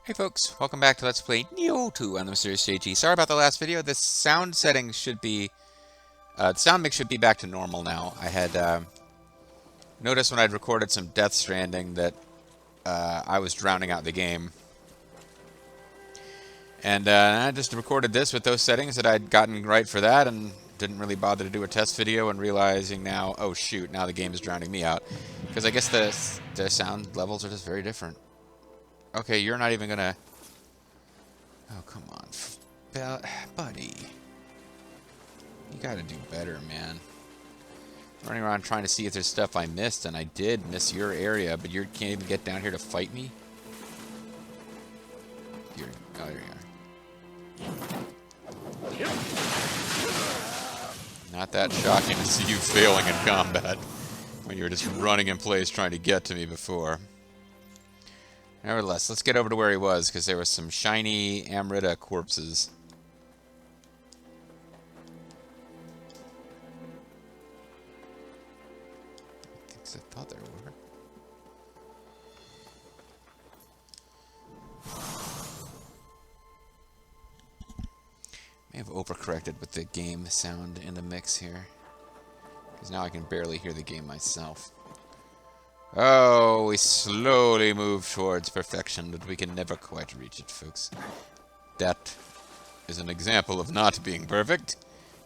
Hey folks, welcome back to Let's Play Nioh 2 on the Mysterious JG. Sorry about the last video. The sound settings should be, the sound mix should be back to normal now. I had noticed when I'd recorded some Death Stranding that I was drowning out the game. And I just recorded this with those settings that I'd gotten right for that and didn't really bother to do a test video, and realizing now, oh shoot, now the game is drowning me out. Because I guess the sound levels are just very different. Okay, you're not even gonna... Oh, come on. Buddy. You gotta do better, man. Running around trying to see if there's stuff I missed, and I did miss your area, but you can't even get down here to fight me? Oh, there you are. Not that shocking to see you failing in combat when you were just running in place trying to get to me before. Nevertheless, let's get over to where he was, because there was some shiny Amrita corpses. I thought there were. May have overcorrected with the game sound in the mix here, because now I can barely hear the game myself. Oh, we slowly move towards perfection, but we can never quite reach it, folks. That is an example of not being perfect,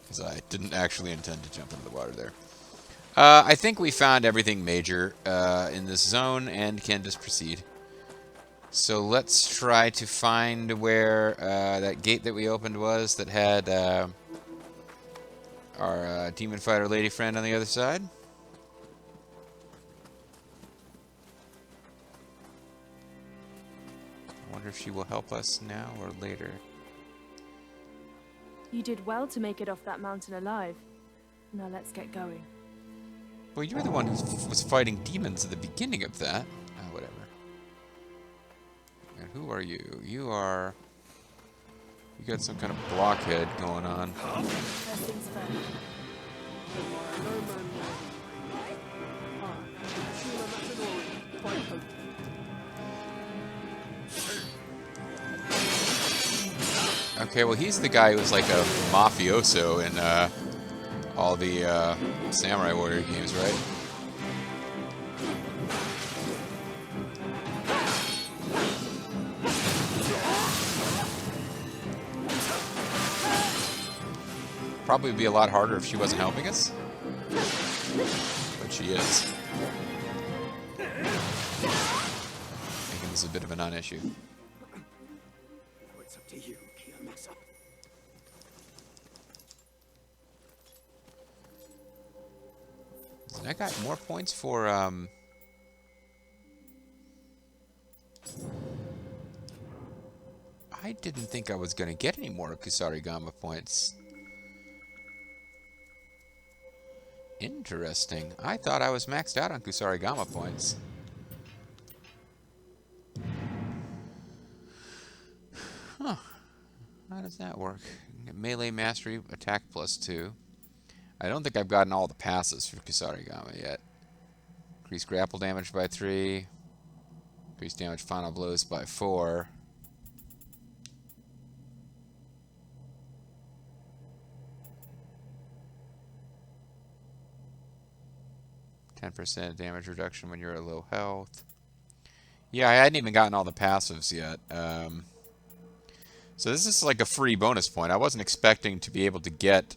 because I didn't actually intend to jump into the water there. I think we found everything major in this zone and can just proceed. So let's try to find where that gate that we opened was that had our demon fighter lady friend on the other side. I wonder if she will help us now or later. You did well to make it off that mountain alive. Now let's get going. Well, you're the one who was fighting demons at the beginning of that. Oh, whatever. And who are you? You are... You got some kind of blockhead going on. First things first. Okay, well, he's the guy who's like a mafioso in all the Samurai Warrior games, right? Probably would be a lot harder if she wasn't helping us. But she is. Making this a bit of a non-issue. It's up to you, Kiyomizu. I got more points for, I didn't think I was going to get any more Kusarigama points. Interesting. I thought I was maxed out on Kusarigama points. Huh. How does that work? Melee Mastery, Attack +2. I don't think I've gotten all the passes for Kusarigama yet. Increase grapple damage by 3. Increase damage final blows by 4. %, damage reduction when you're at low health. Yeah, I hadn't even gotten all the passives yet. So this is like a free bonus point. I wasn't expecting to be able to get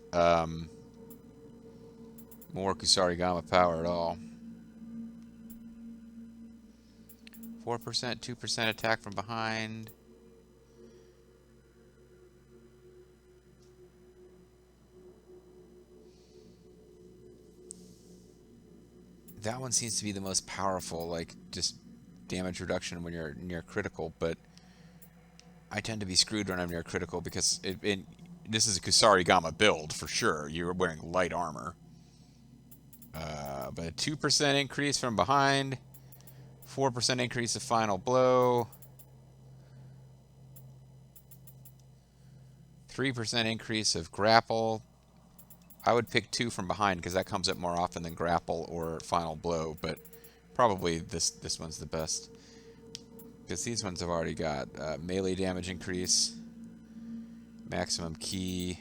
more Kusarigama power at all. 4%, 2% attack from behind. That one seems to be the most powerful, like just damage reduction when you're near critical, but I tend to be screwed when I'm near critical because this is a Kusarigama build for sure. You're wearing light armor. But a 2% increase from behind, 4% increase of final blow, 3% increase of grapple. I would pick 2 from behind because that comes up more often than grapple or final blow, but probably this one's the best. Because these ones have already got melee damage increase, maximum key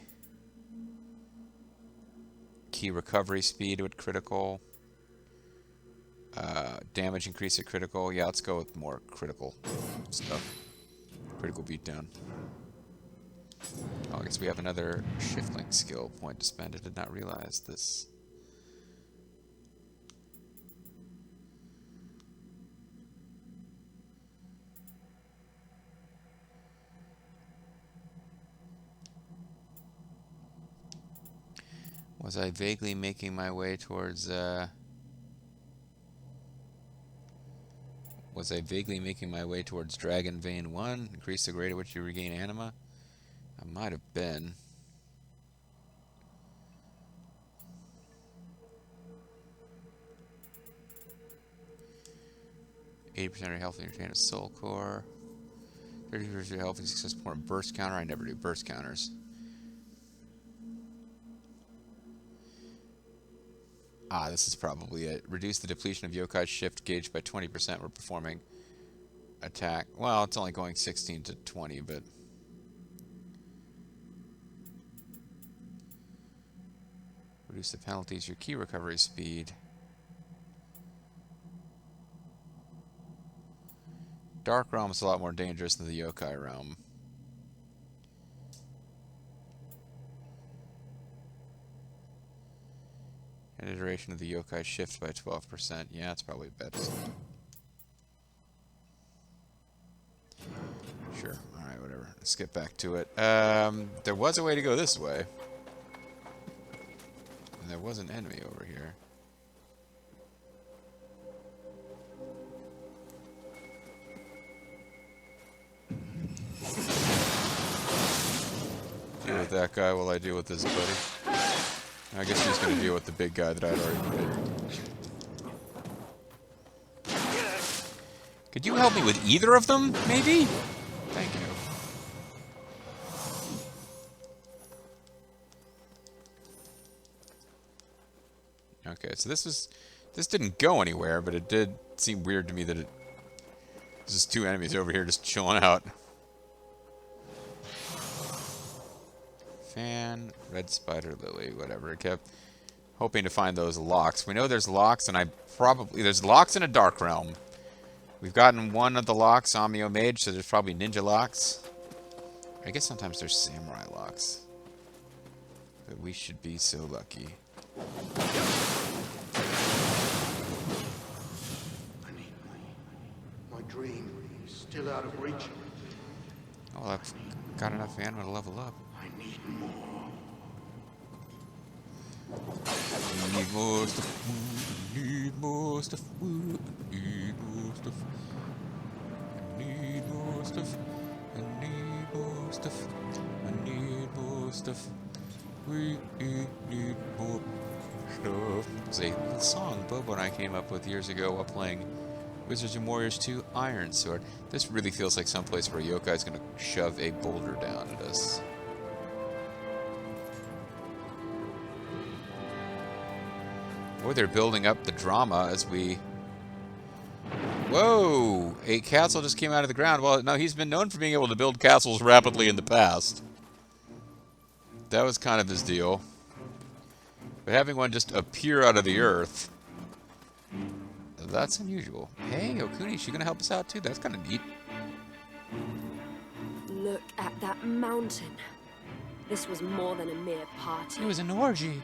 recovery speed with critical, damage increase at critical. Yeah, let's go with more critical stuff. Critical beatdown. Oh, I guess we have another shift link skill point to spend. I did not realize this. Was I vaguely making my way towards, Dragon Vein 1? Increase the rate at which you regain anima? I might have been. %of your health and your soul core. 30% of your health and success point burst counter. I never do burst counters. Ah, this is probably it. Reduce the depletion of yokai shift gauge by 20% when performing attack. Well, it's only going 16 to 20, but... Reduce the penalties, your key recovery speed. Dark Realm is a lot more dangerous than the yokai realm. An iteration of the yokai shift by 12%. Yeah, it's probably best. Sure. Alright, whatever. Let's get back to it. There was a way to go this way. And there was an enemy over here. Deal with that guy while I deal with this buddy. I guess he's going to deal with the big guy that I'd already hit. Could you help me with either of them, maybe? Thank you. Okay, so this didn't go anywhere, but it did seem weird to me that there's just two enemies over here just chilling out. Fan, red spider lily, whatever. I kept hoping to find those locks. We know there's locks, and there's locks in a dark realm. We've gotten one of the locks, Mumyo Mage, so there's probably ninja locks. I guess sometimes there's samurai locks. But we should be so lucky. I need my dream is still out of reach. Oh, well, I've got enough anima to level up. I need more. Need more stuff. Need more stuff. Need more stuff. I need more stuff. I need more stuff. I need more stuff. We need more stuff. It's a song Bobo and I came up with years ago while playing Wizards and Warriors 2 Iron Sword. This really feels like someplace where Yokai is going to shove a boulder down at us. Or they're building up the drama as we... Whoa! A castle just came out of the ground. Well, no, he's been known for being able to build castles rapidly in the past. That was kind of his deal. But having one just appear out of the earth... That's unusual. Hey, Okuni, she gonna help us out too? That's kind of neat. Look at that mountain. This was more than a mere party. It was an orgy.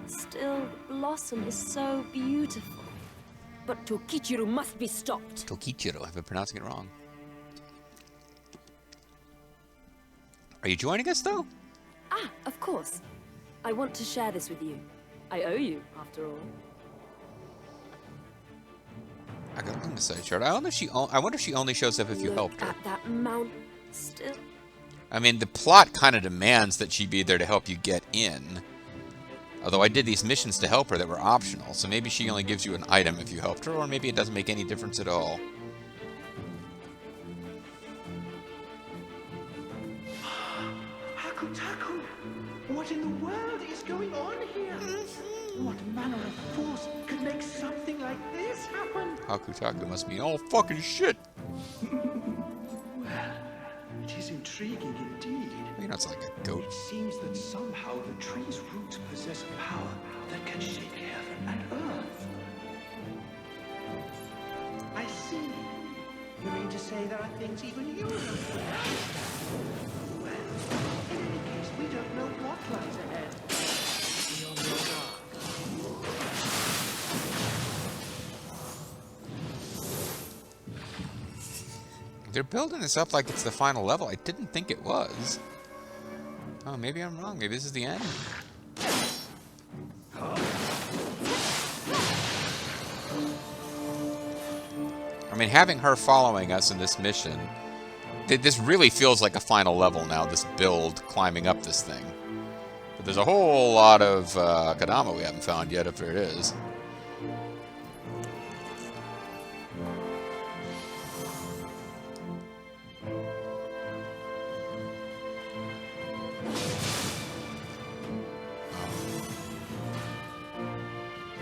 Still, Blossom is so beautiful. But Tokichiro must be stopped. Tokichiro, I've been pronouncing it wrong. Are you joining us, though? Ah, of course. I want to share this with you. I owe you, after all. I got a Lunasite shard. I wonder if she only shows up if you helped her. Look at that mountain. Still. I mean, the plot kind of demands that she be there to help you get in. Although I did these missions to help her that were optional, so maybe she only gives you an item if you helped her, or maybe it doesn't make any difference at all. Hakutaku! What in the world is going on here? What manner of force could make something like this happen? Hakutaku must mean all fucking shit. intriguing indeed. You know, it's like a goat. It seems that somehow the tree's roots possess a power that can shake heaven and earth. I see. You mean to say there are things even you don't understand? Well, in any case, we don't know what lies ahead. Be on your guard. They're building this up like it's the final level. I didn't think it was. Oh, maybe I'm wrong. Maybe this is the end. I mean, having her following us in this mission, this really feels like a final level now, this build climbing up this thing. But there's a whole lot of Kadama we haven't found yet, if there is.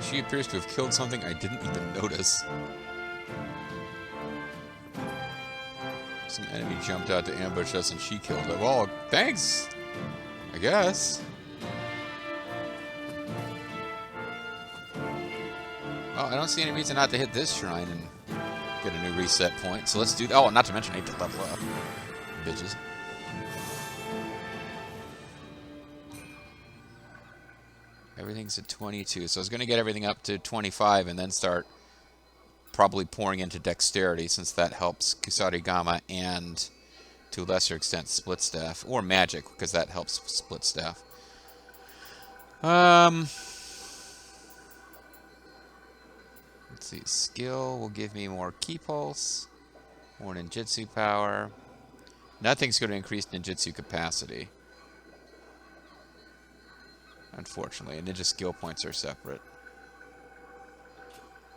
She appears to have killed something I didn't even notice. Some enemy jumped out to ambush us and she killed it. Well, thanks, I guess. Well, I don't see any reason not to hit this shrine and get a new reset point. So let's do that. Oh, not to mention I need to level up. Bitches. Everything's at 22, so I was going to get everything up to 25 and then start probably pouring into dexterity, since that helps Kusarigama and, to a lesser extent, split staff. Or magic, because that helps split staff. Let's see. Skill will give me more ki pulse, more ninjutsu power. Nothing's going to increase ninjutsu capacity. Unfortunately, ninja skill points are separate.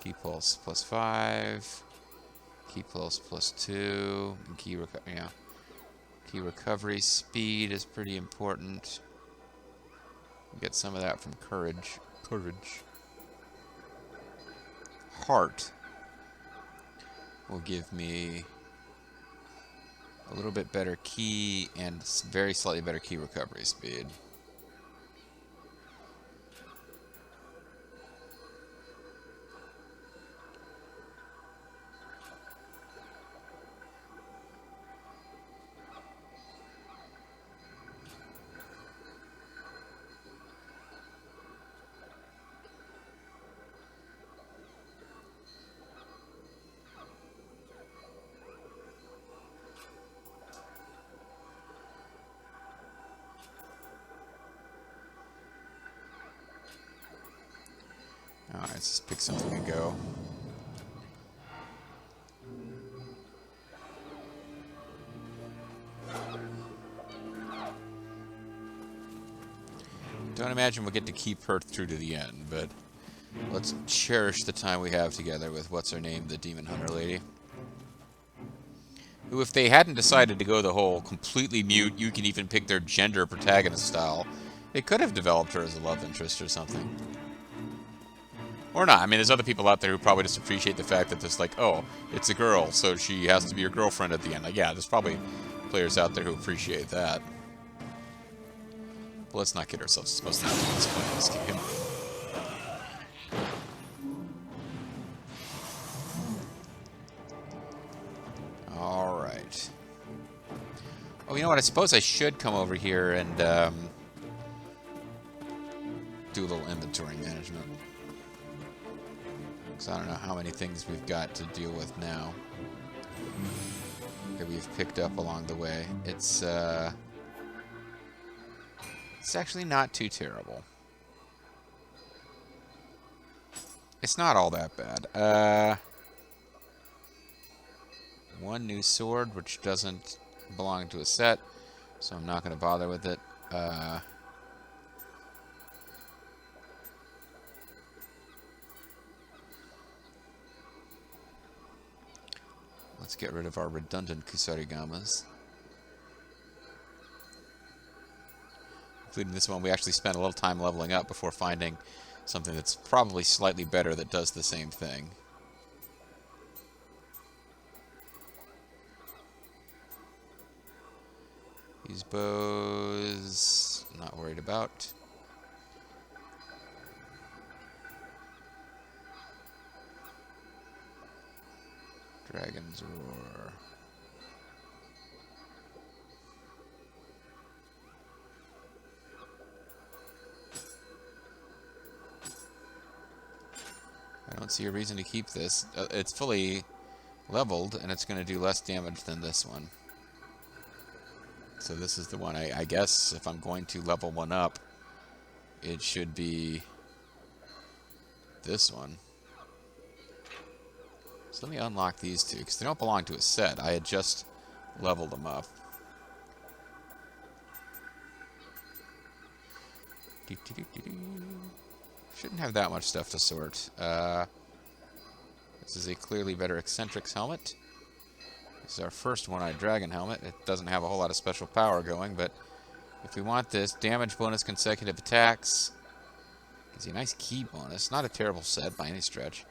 Ki pulse plus 5, ki pulse plus 2, and ki recovery speed is pretty important. Get some of that from courage. Heart will give me a little bit better ki and very slightly better ki recovery speed. Alright, let's just pick something and go. Don't imagine we'll get to keep her through to the end, but let's cherish the time we have together with what's-her-name, the Demon Hunter lady. Who, if they hadn't decided to go the whole completely mute, you can even pick their gender protagonist style, they could have developed her as a love interest or something. Or not. I mean, there's other people out there who probably just appreciate the fact that this, like, oh, it's a girl, so she has to be your girlfriend at the end. Like, yeah, there's probably players out there who appreciate that. But let's not kid ourselves. It's supposed to not be this point in this game. Alright. Oh, you know what? I suppose I should come over here and do a little inventory management. So I don't know how many things we've got to deal with now that we've picked up along the way. It's actually not too terrible. It's not all that bad. One new sword, which doesn't belong to a set, so I'm not going to bother with it. Let's get rid of our redundant Kusarigamas. Including this one, we actually spent a little time leveling up before finding something that's probably slightly better that does the same thing. These bows, not worried about. Dragon's Roar. I don't see a reason to keep this. It's fully leveled, and it's going to do less damage than this one. So this is the one. I guess if I'm going to level one up, it should be this one. So let me unlock these two, because they don't belong to a set. I had just leveled them up. Shouldn't have that much stuff to sort. This is a clearly better Eccentrics helmet. This is our first one-eyed dragon helmet. It doesn't have a whole lot of special power going, but if we want this, damage bonus consecutive attacks. Gives you a nice key bonus. Not a terrible set by any stretch.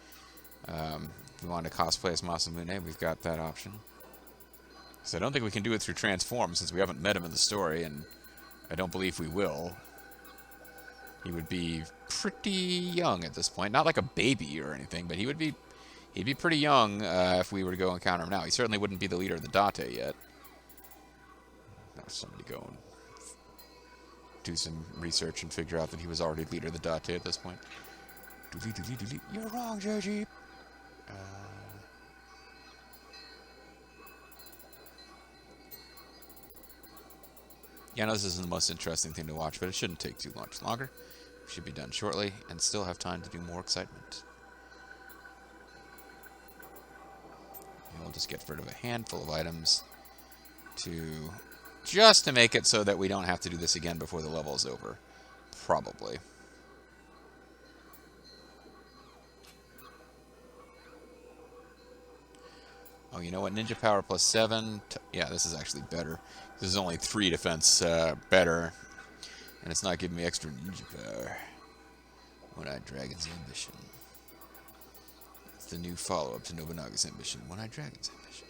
If we want to cosplay as Masamune, we've got that option. So I don't think we can do it through Transform, since we haven't met him in the story, and I don't believe we will. He would be pretty young at this point. Not like a baby or anything, but he'd be pretty young if we were to go encounter him now. He certainly wouldn't be the leader of the Date yet. Now somebody go and do some research and figure out that he was already leader of the Date at this point. You're wrong, Joji. Yeah, I know this isn't the most interesting thing to watch, but it shouldn't take too much longer. We should be done shortly, and still have time to do more excitement. And we'll just get rid of a handful of items just to make it so that we don't have to do this again before the level is over. Probably. Oh, you know what? Ninja Power plus 7. Yeah, this is actually better. This is only 3 defense better. And it's not giving me extra ninja power. One-Eyed Dragon's Ambition. It's the new follow-up to Nobunaga's Ambition. One-Eyed Dragon's Ambition.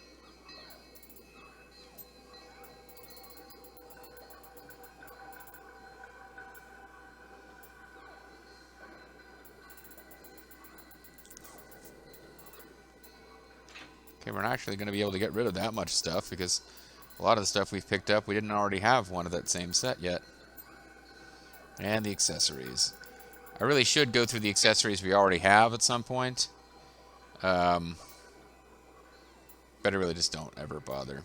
Okay, we're not actually going to be able to get rid of that much stuff, because a lot of the stuff we've picked up, we didn't already have one of that same set yet. And the accessories. I really should go through the accessories we already have at some point. But I really just don't ever bother.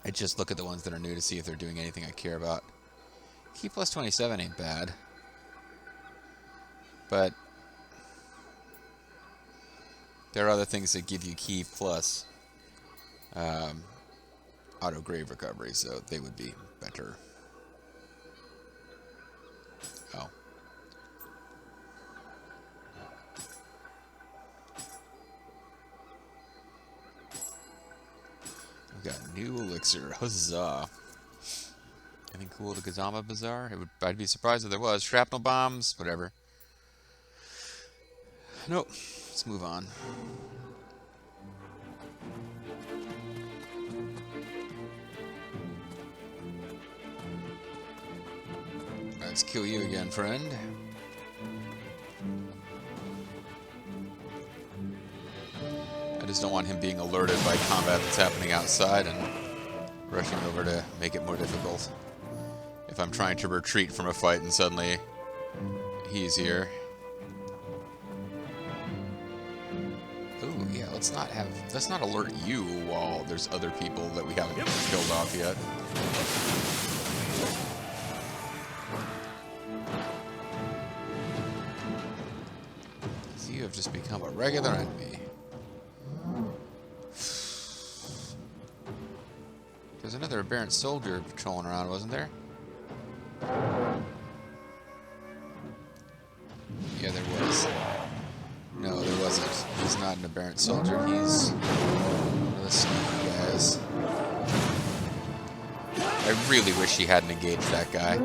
I just look at the ones that are new to see if they're doing anything I care about. Key plus 27 ain't bad. But there are other things that give you key plus auto grave recovery, so they would be better. Oh. We've got new elixir. Huzzah. Anything cool at the Kazama Bazaar? I'd be surprised if there was. Shrapnel bombs, whatever. Nope. Let's move on. Let's kill you again, friend. I just don't want him being alerted by combat that's happening outside and rushing over to make it more difficult. If I'm trying to retreat from a fight and suddenly he's here. Ooh, yeah, let's not alert you while there's other people that we haven't killed off yet. You have just become a regular enemy. There's another aberrant soldier patrolling around, wasn't there? Yeah, there was. No, there wasn't. He's not an aberrant soldier. He's one of the sneaky guys. I really wish he hadn't engaged that guy.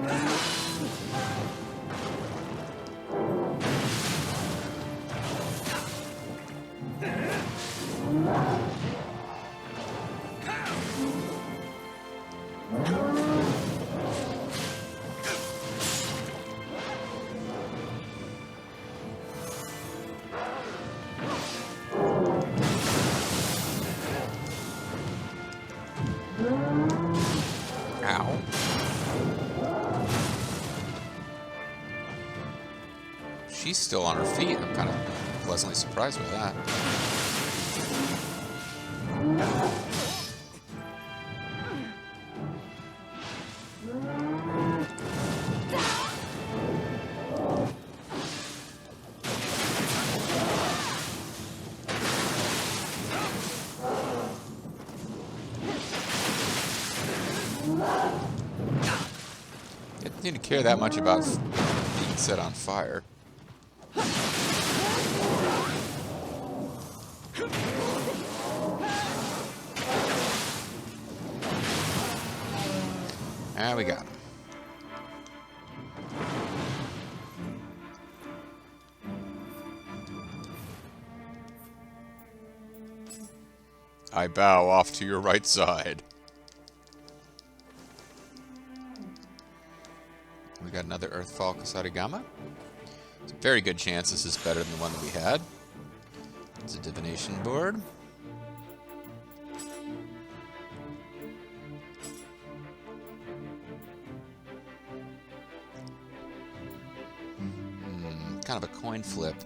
she's still on her feet. I'm kind of pleasantly surprised by that. Didn't need to care that much about being set on fire. Ah, we got him. I bow off to your right side. We got another Earthfall Kusarigama. It's a very good chance this is better than the one that we had. It's a divination board. Kind of a coin flip.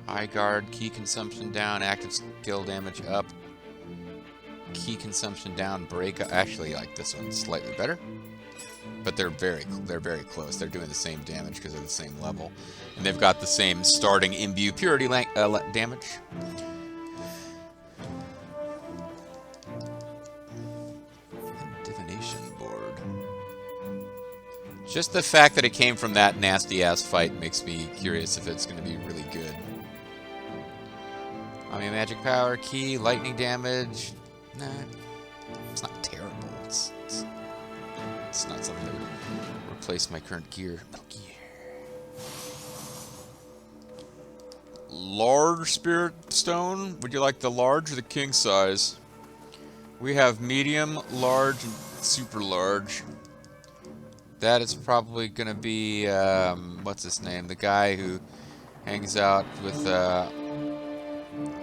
High guard, key consumption down, active skill damage up. Key consumption down, break up. Actually, like this one's slightly better. But they're very close. They're doing the same damage because they're the same level. And they've got the same starting imbue purity damage. And divination board. Just the fact that it came from that nasty-ass fight makes me curious if it's going to be really good. I mean, magic power, key, lightning damage. Nah, it's not terrible. It's not something that would replace my current gear. No gear. Large spirit stone. Would you like the large or the king size? We have medium, large, and super large. That is probably going to be, what's his name? The guy who hangs out with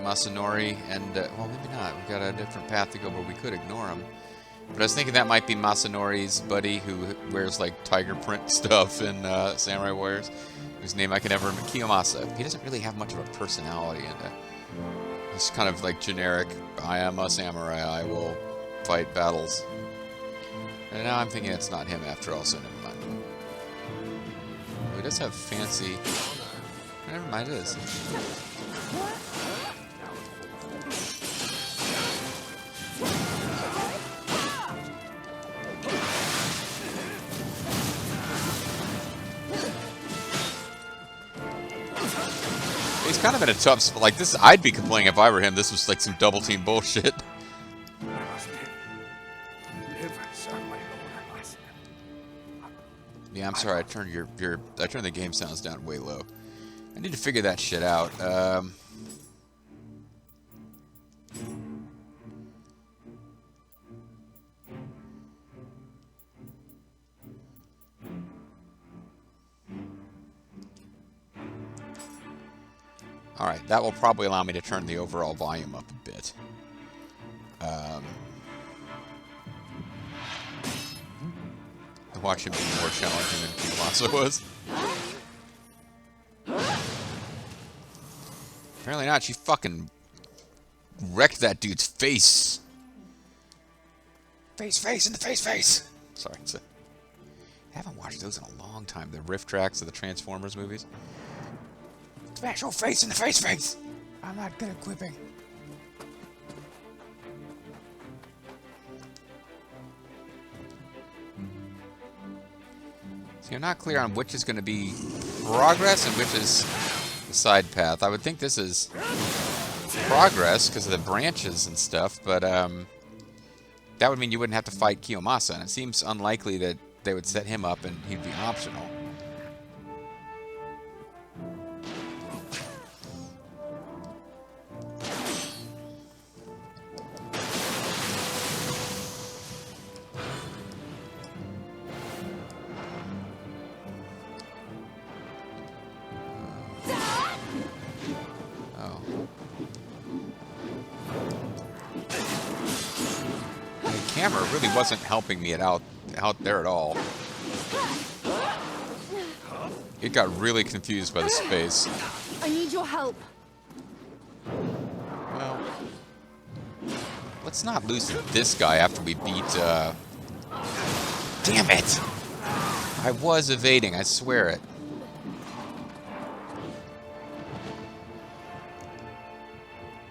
Masanori and, well, maybe not. We've got a different path to go where we could ignore him. But I was thinking that might be Masanori's buddy who wears, like, tiger print stuff in Samurai Warriors, whose name I can never remember. Kiyomasa. He doesn't really have much of a personality, and he's kind of, like, generic. I am a samurai. I will fight battles. And now I'm thinking it's not him after all, so never mind. Oh, he does have fancy... Never mind, it is. He's kind of in a tough spot. Like, this, I'd be complaining if I were him. This was like some double team bullshit. Yeah, I'm sorry. I turned I turned the game sounds down way low. I need to figure that shit out. All right, that will probably allow me to turn the overall volume up a bit. Watch him be more challenging than Kiyomasa was. Apparently not. She fucking wrecked that dude's face. Face in the face. Sorry. I haven't watched those in a long time. The riff tracks of the Transformers movies. Smash your face in the face. I'm not good at quipping. So you're not clear on which is going to be progress and which is the side path. I would think this is progress because of the branches and stuff, but that would mean you wouldn't have to fight Kiyomasa, and it seems unlikely that they would set him up and he'd be optional. Really wasn't helping me out there at all. It got really confused by the space. I need your help. Well, let's not lose to this guy after we beat, Damn it! I was evading, I swear it.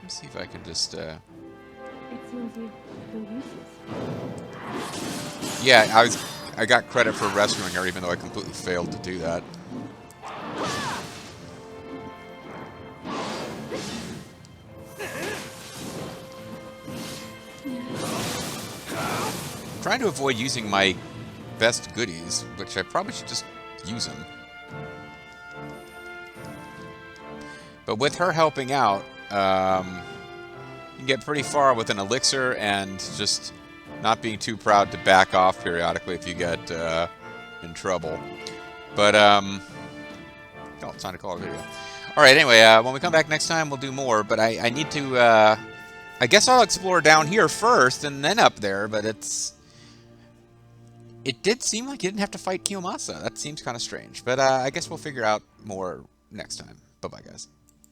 Let's see if I can just, It seems you feel useless. Yeah, I got credit for rescuing her, even though I completely failed to do that. I'm trying to avoid using my best goodies, which I probably should just use them. But with her helping out, you can get pretty far with an elixir and just not being too proud to back off periodically if you get in trouble. But, oh, it's time to call it a video. Alright, anyway, when we come back next time, we'll do more, but I need to, I guess I'll explore down here first and then up there, but it did seem like you didn't have to fight Kiyomasa. That seems kind of strange, but I guess we'll figure out more next time. Bye-bye, guys.